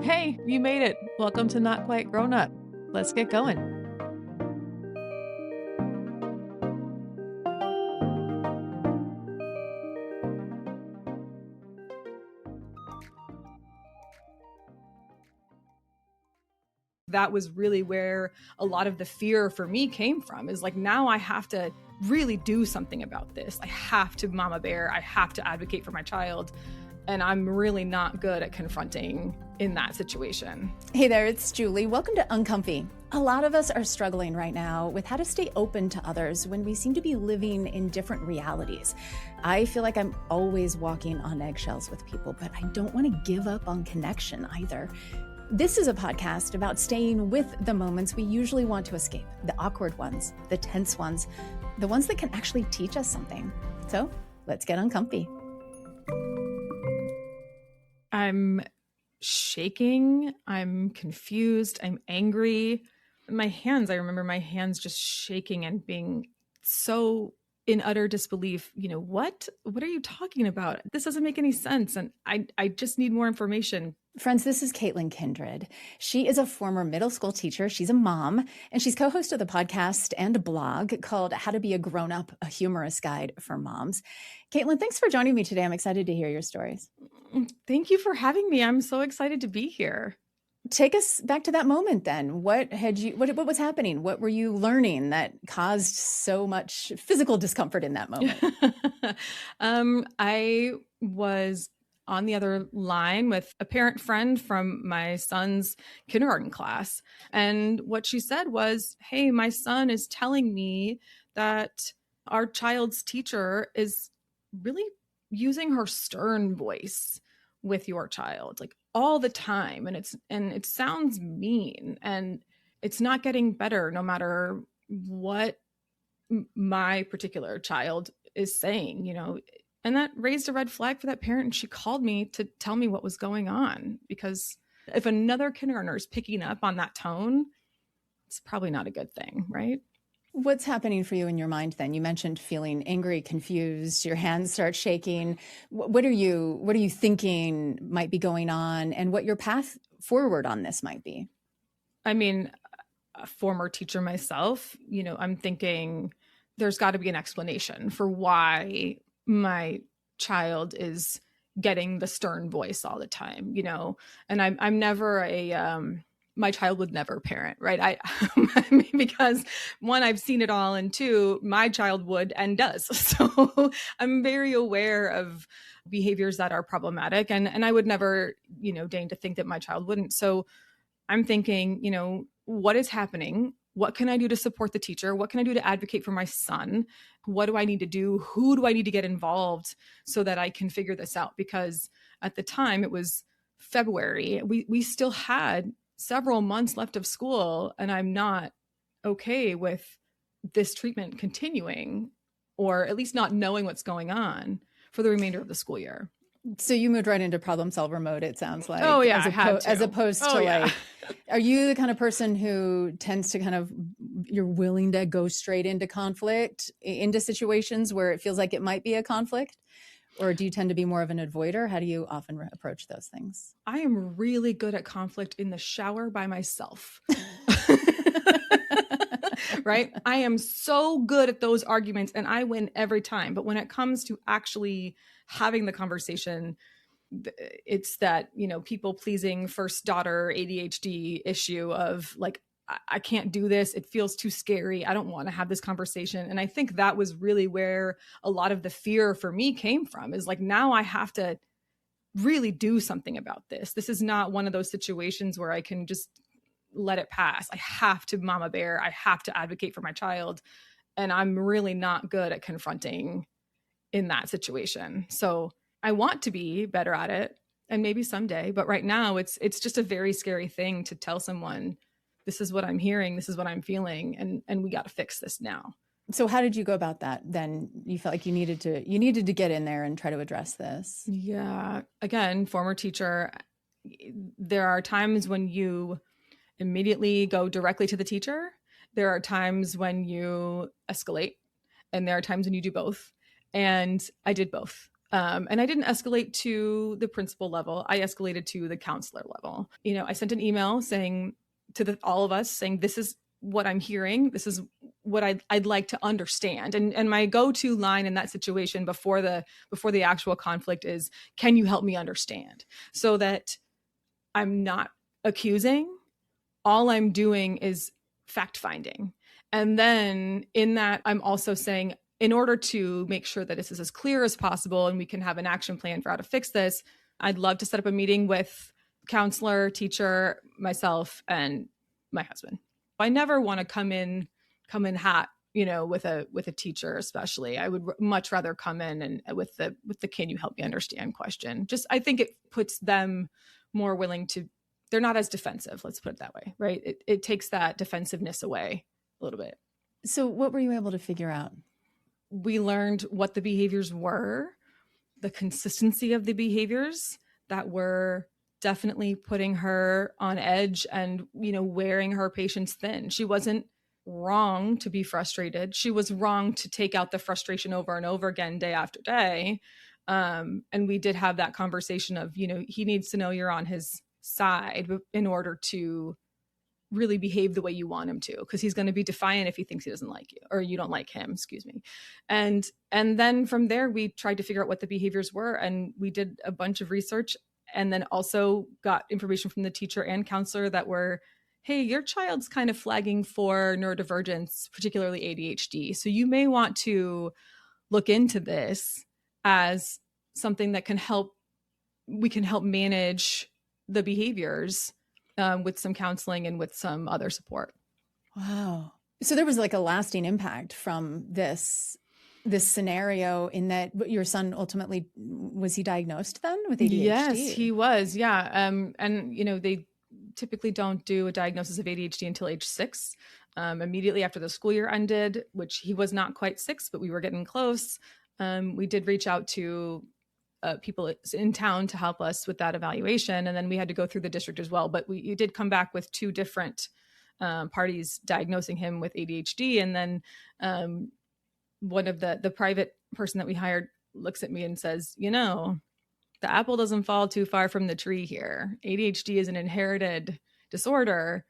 Hey, you made it. Welcome to Not Quite Grown Up. Let's get going. That was really where a lot of the fear for me came from, is like, now I have to really do something about this. I have to mama bear. I have to advocate for my child. And I'm really not good at confronting in that situation. Hey there, it's Julie. Welcome to Uncomfy. A lot of us are struggling right now with how to stay open to others when we seem to be living in different realities. I feel like I'm always walking on eggshells with people, but I don't want to give up on connection either. This is a podcast about staying with the moments we usually want to escape, the awkward ones, the tense ones, the ones that can actually teach us something. So let's get uncomfy. I'm shaking. I'm confused. I'm angry. My hands, I remember my hands just shaking and being so in utter disbelief. What are you talking about? This doesn't make any sense. And I just need more information. Friends, this is Caitlin Kindred. She is a former middle school teacher. She's a mom, and she's co-host of the podcast and a blog called How to Be a Grown-Up, a Humorous Guide for Moms. Caitlin, thanks for joining me today. I'm excited to hear your stories. Thank you for having me. I'm so excited to be here. Take us back to that moment then. What was happening? What were you learning that caused so much physical discomfort in that moment? I was on the other line with a parent friend from my son's kindergarten class. And what she said was, hey, my son is telling me that our child's teacher is really using her stern voice with your child, like all the time. And it sounds mean, and it's not getting better no matter what my particular child is saying, And that raised a red flag for that parent. And she called me to tell me what was going on, because if another kindergartner is picking up on that tone, it's probably not a good thing, right? What's happening for you in your mind then? You mentioned feeling angry, confused, your hands start shaking. What are you thinking might be going on, and what your path forward on this might be? I mean, a former teacher myself, I'm thinking there's got to be an explanation for why my child is getting the stern voice all the time, and I'm never my child would never parent, right? Because one, I've seen it all, and two, my child would and does. So I'm very aware of behaviors that are problematic, and I would never, deign to think that my child wouldn't. So I'm thinking, what is happening? What can I do to support the teacher? What can I do to advocate for my son? What do I need to do? Who do I need to get involved so that I can figure this out? Because at the time, it was February. We still had several months left of school, and I'm not okay with this treatment continuing, or at least not knowing what's going on for the remainder of the school year. So you moved right into problem solver mode, it sounds like. Oh yeah, as opposed to like, are you the kind of person who tends to you're willing to go straight into conflict, into situations where it feels like it might be a conflict? Or do you tend to be more of an avoider? How do you often approach those things? I am really good at conflict in the shower by myself. Right? I am so good at those arguments, and I win every time. But when it comes to actually having the conversation, it's that, people pleasing first daughter ADHD issue of like, I can't do this. It feels too scary. I don't want to have this conversation. And I think that was really where a lot of the fear for me came from, is like, now I have to really do something about this. This is not one of those situations where I can just let it pass. I have to mama bear. I have to advocate for my child. And I'm really not good at confronting in that situation. So I want to be better at it, and maybe someday, but right now it's just a very scary thing to tell someone, this is what I'm hearing, this is what I'm feeling, and we got to fix this now. So how did you go about that then? You felt like you needed to get in there and try to address this. Yeah. Again, former teacher, there are times when you immediately go directly to the teacher. There are times when you escalate, and there are times when you do both. And I did both. And I didn't escalate to the principal level. I escalated to the counselor level. I sent an email saying to all of us saying, this is what I'm hearing. This is what I'd like to understand. And my go-to line in that situation before the actual conflict is, can you help me understand? So that I'm not accusing. All I'm doing is fact finding. And then in that, I'm also saying, in order to make sure that this is as clear as possible and we can have an action plan for how to fix this, I'd love to set up a meeting with counselor, teacher, myself, and my husband. I never want to come in hot, with a teacher, especially. I would much rather come in and with the can you help me understand question. Just, I think it puts them more willing to, they're not as defensive. Let's put it that way, right? It takes that defensiveness away a little bit. So what were you able to figure out? We learned what the behaviors were, the consistency of the behaviors that were definitely putting her on edge and, wearing her patience thin. She wasn't wrong to be frustrated. She was wrong to take out the frustration over and over again, day after day. And we did have that conversation of, he needs to know you're on his side in order to really behave the way you want him to, because he's going to be defiant if he thinks he doesn't like you or you don't like him, excuse me. And then from there, we tried to figure out what the behaviors were, and we did a bunch of research, and then also got information from the teacher and counselor that were, hey, your child's kind of flagging for neurodivergence, particularly ADHD. So you may want to look into this as something that we can help manage the behaviors with some counseling and with some other support. Wow. So there was like a lasting impact from this scenario, in that your son ultimately, was he diagnosed then with ADHD? Yes, he was. Yeah. And they typically don't do a diagnosis of ADHD until age 6, immediately after the school year ended, which he was not quite 6, but we were getting close. We did reach out to people in town to help us with that evaluation. And then we had to go through the district as well. But we did come back with 2 different parties diagnosing him with ADHD. And then one of the private person that we hired looks at me and says, the apple doesn't fall too far from the tree here. ADHD is an inherited disorder.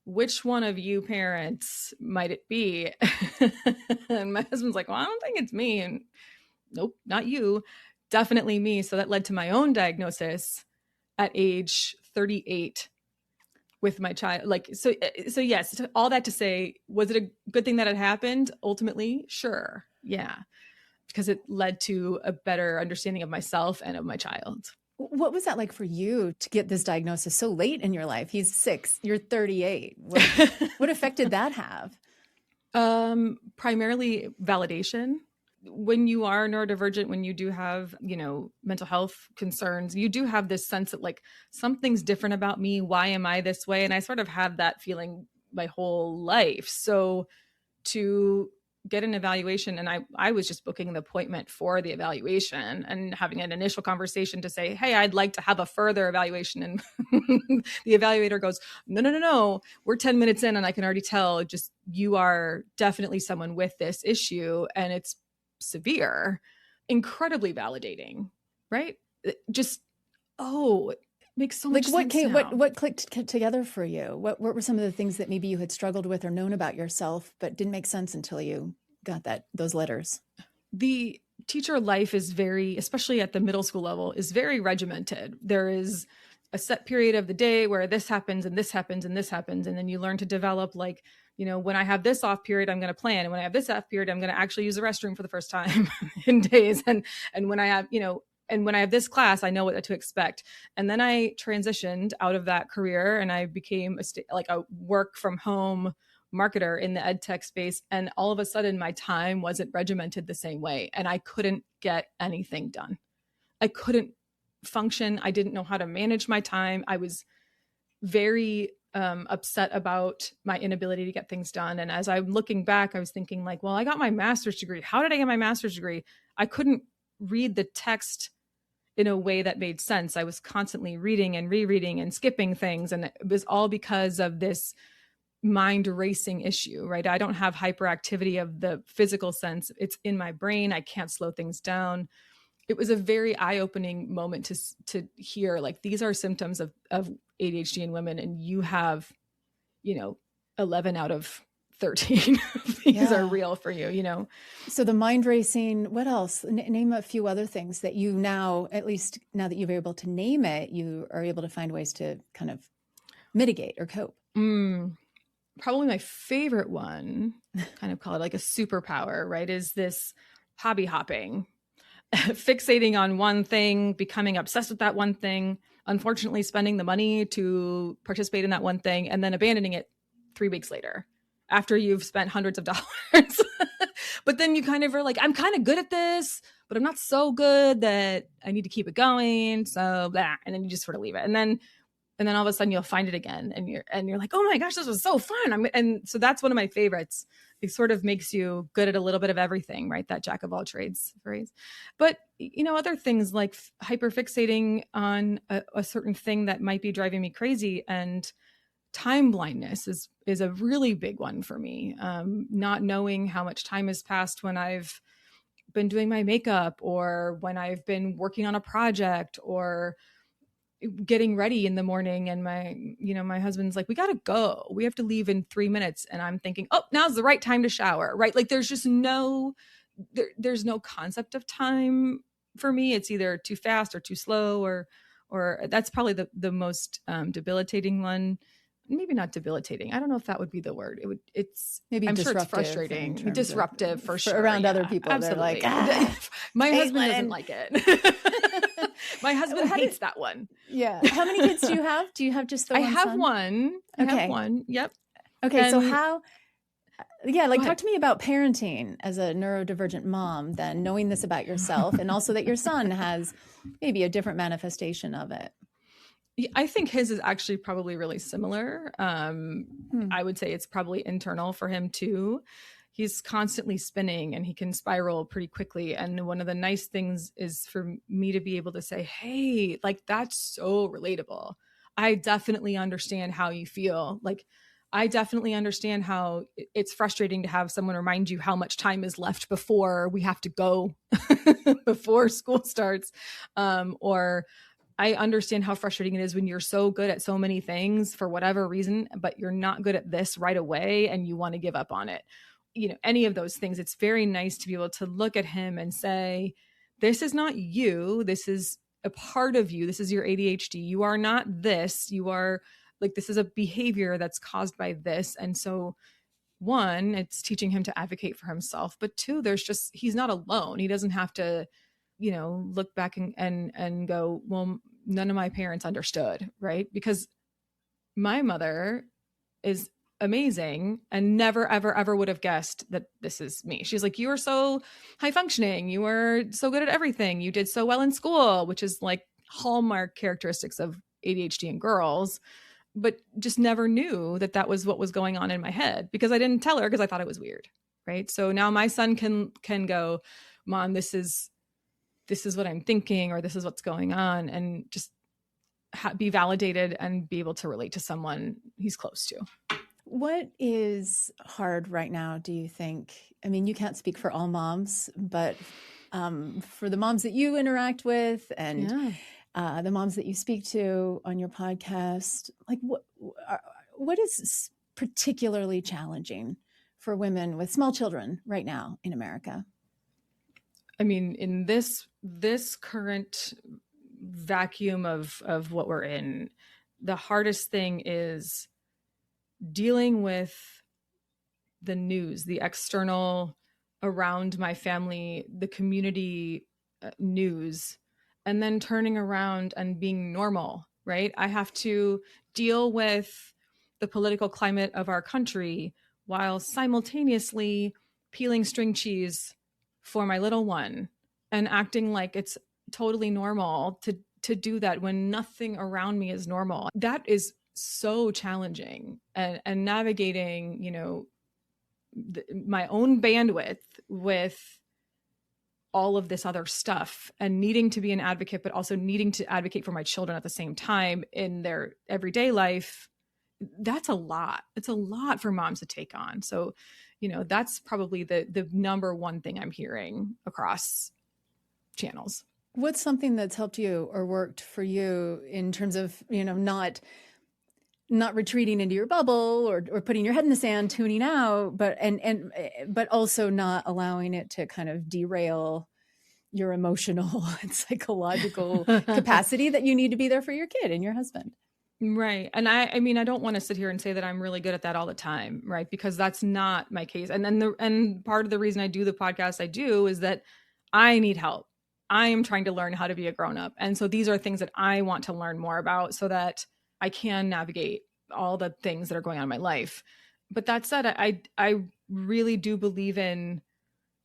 Which one of you parents might it be? And my husband's like, well, I don't think it's me. And nope, not you. Definitely me. So that led to my own diagnosis at age 38 with my child. So yes, all that to say, was it a good thing that it happened? Ultimately, sure. Yeah. Because it led to a better understanding of myself and of my child. What was that like for you to get this diagnosis so late in your life? He's 6, you're 38. What effect did that have? Primarily validation. When you are neurodivergent, when you do have, mental health concerns, you do have this sense that like something's different about me. Why am I this way? And I sort of had that feeling my whole life. So to get an evaluation, and I was just booking the appointment for the evaluation and having an initial conversation to say, hey, I'd like to have a further evaluation. And the evaluator goes, no, we're 10 minutes in and I can already tell just you are definitely someone with this issue and it's severe. Incredibly validating, right? Just, it makes so much sense now. What clicked together for you? What were some of the things that maybe you had struggled with or known about yourself, but didn't make sense until you got those letters? The teacher life is especially at the middle school level, is very regimented. There is a set period of the day where this happens and this happens and this happens. And then you learn to develop when I have this off period, I'm going to plan. And when I have this off period, I'm going to actually use the restroom for the first time in days. And when I have, and when I have this class, I know what to expect. And then I transitioned out of that career and I became a work from home marketer in the ed tech space. And all of a sudden my time wasn't regimented the same way. And I couldn't get anything done. I couldn't function. I didn't know how to manage my time. I was very upset about my inability to get things done. And as I'm looking back, I was thinking I got my master's degree. How did I get my master's degree? I couldn't read the text in a way that made sense. I was constantly reading and rereading and skipping things. And it was all because of this mind racing issue, right? I don't have hyperactivity of the physical sense. It's in my brain. I can't slow things down. it was a very eye-opening moment to hear, like, these are symptoms of ADHD in women, and you have, 11 out of 13 these are real for you. So the mind racing, what else? Name a few other things that you now, at least now that you're able to name it, you are able to find ways to kind of mitigate or cope. Probably my favorite one, kind of call it like a superpower, right, is this hobby hopping. Fixating on one thing, becoming obsessed with that one thing, unfortunately spending the money to participate in that one thing, and then abandoning it 3 weeks later after you've spent hundreds of dollars. But then you kind of are like, I'm kind of good at this, but I'm not so good that I need to keep it going. So blah, and then you just sort of leave it. And then all of a sudden you'll find it again, and you're like, oh my gosh, this was so fun. And so that's one of my favorites. It sort of makes you good at a little bit of everything, right? That jack of all trades phrase. But, other things like hyperfixating on a certain thing that might be driving me crazy, and time blindness is a really big one for me. Not knowing how much time has passed when I've been doing my makeup, or when I've been working on a project, or getting ready in the morning, and my husband's like, we gotta go, we have to leave in 3 minutes, and I'm thinking, oh, now's the right time to shower, right? Like, there's just there's no concept of time for me. It's either too fast or too slow, or that's probably the most debilitating one. Maybe not debilitating, I don't know if that would be the word. It's maybe, I'm sure it's frustrating, disruptive for sure around other people. Absolutely. Like, my husband doesn't like it. My husband hates that one. Yeah. How many kids do you have? Do you have just the one? I have one. I have one. Yep. Okay. And so talk to me about parenting as a neurodivergent mom, then, knowing this about yourself, and also that your son has maybe a different manifestation of it. I think his is actually probably really similar. I would say it's probably internal for him too. He's constantly spinning, and he can spiral pretty quickly. And one of the nice things is for me to be able to say, hey, like, that's so relatable. I definitely understand how you feel. Like, I definitely understand how it's frustrating to have someone remind you how much time is left before we have to go, before school starts. Or I understand how frustrating it is when you're so good at so many things for whatever reason, but you're not good at this right away and you want to give up on it. Any of those things, it's very nice to be able to look at him and say, this is not you. This is a part of you. This is your ADHD. You are not this. You are like, this is a behavior that's caused by this. And so, one, it's teaching him to advocate for himself. But two, he's not alone. He doesn't have to, look back and go, well, none of my parents understood, right? Because my mother is amazing and never, ever, ever would have guessed that this is me. She's like, you were so high functioning. You were so good at everything. You did so well in school, which is like hallmark characteristics of ADHD in girls, but just never knew that was what was going on in my head, because I didn't tell her, because I thought it was weird. Right. So now my son can go, Mom, this is what I'm thinking, or this is what's going on, and just be validated and be able to relate to someone he's close to. What is hard right now, do you think? I mean, you can't speak for all moms, but for the moms that you interact with, and the moms that you speak to on your podcast, like, what is particularly challenging for women with small children right now in America? I mean, in this current vacuum of what we're in, the hardest thing is dealing with the news, the external around my family, the community news, and then turning around and being normal, right? I have to deal with the political climate of our country while simultaneously peeling string cheese for my little one, and acting like it's totally normal to do that when nothing around me is normal. That is so challenging, and navigating, my own bandwidth with all of this other stuff, and needing to be an advocate, but also needing to advocate for my children at the same time in their everyday life. That's a lot. It's a lot for moms to take on. So, that's probably the number one thing I'm hearing across channels. What's something that's helped you or worked for you in terms of, not retreating into your bubble or putting your head in the sand, tuning out, but also not allowing it to kind of derail your emotional and psychological capacity that you need to be there for your kid and your husband? Right. And I mean, I don't want to sit here and say that I'm really good at that all the time, right? Because that's not my case. And then part of the reason I do the podcast I do is that I need help. I am trying to learn how to be a grown-up. And so these are things that I want to learn more about so that I can navigate all the things that are going on in my life. But that said, I really do believe in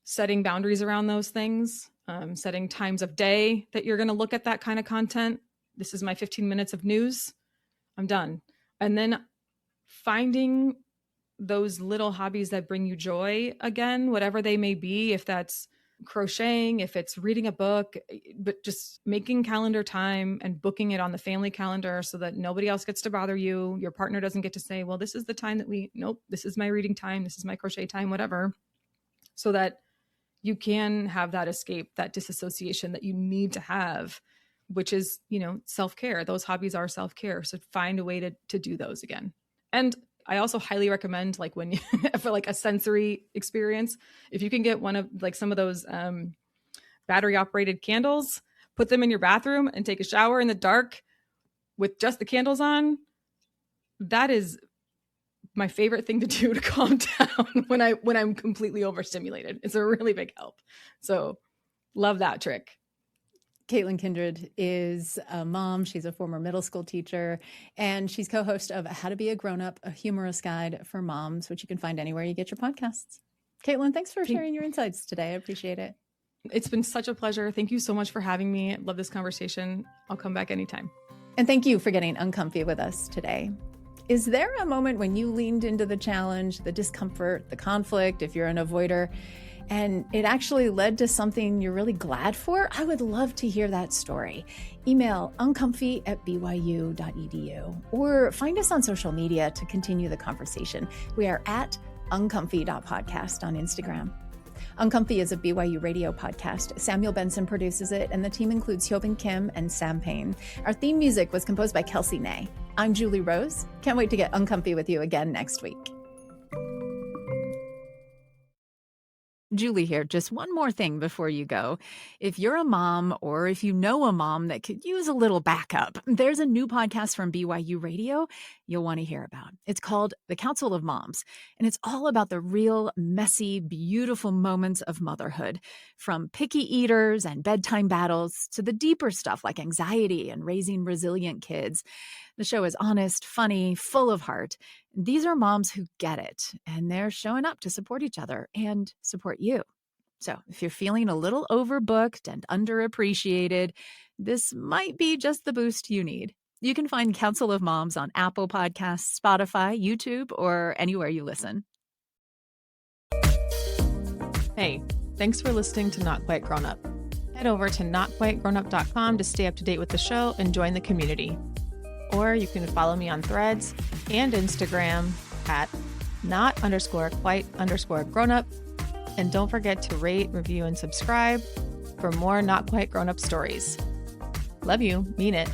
setting boundaries around those things, setting times of day that you're going to look at that kind of content. This is my 15 minutes of news. I'm done. And then finding those little hobbies that bring you joy again, whatever they may be, if that's crocheting, if it's reading a book, but just making calendar time and booking it on the family calendar so that nobody else gets to bother you. Your partner doesn't get to say, well, this is the time that nope, this is my reading time. This is my crochet time, whatever. So that you can have that escape, that disassociation that you need to have, which is, self-care. Those hobbies are self-care. So find a way to do those again. And I also highly recommend, like, when you, for like a sensory experience, if you can get one of like some of those battery operated candles, put them in your bathroom and take a shower in the dark with just the candles on. That is my favorite thing to do to calm down when I'm completely overstimulated. It's a really big help. So love that trick. Caitlin Kindred is a mom. She's a former middle school teacher, and she's co-host of How to Be a Grown-Up, a humorous guide for moms, which you can find anywhere you get your podcasts. Caitlin, thanks for sharing your insights today. I appreciate it. It's been such a pleasure. Thank you so much for having me. Love this conversation. I'll come back anytime. And thank you for getting uncomfy with us today. Is there a moment when you leaned into the challenge, the discomfort, the conflict, if you're an avoider, and it actually led to something you're really glad for? I would love to hear that story. Email uncomfy@byu.edu or find us on social media to continue the conversation. We are at uncomfy.podcast on Instagram. Uncomfy is a BYU radio podcast. Samuel Benson produces it, and the team includes Hyobin Kim and Sam Payne. Our theme music was composed by Kelsey Ney. I'm Julie Rose. Can't wait to get uncomfy with you again next week. Julie here. Just one more thing before you go. If you're a mom or if you know a mom that could use a little backup, there's a new podcast from BYU Radio you'll want to hear about. It's called The Council of Moms, and it's all about the real, messy, beautiful moments of motherhood, from picky eaters and bedtime battles to the deeper stuff like anxiety and raising resilient kids. The show is honest, funny, full of heart. These are moms who get it, and they're showing up to support each other and support you. So if you're feeling a little overbooked and underappreciated, this might be just the boost you need. You can find Council of Moms on Apple Podcasts, Spotify, YouTube, or anywhere you listen. Hey, thanks for listening to Not Quite Grown Up. Head over to notquitegrownup.com to stay up to date with the show and join the community. Or you can follow me on Threads and Instagram at not_quite_grownup. And don't forget to rate, review, and subscribe for more Not Quite Grown Up stories. Love you. Mean it.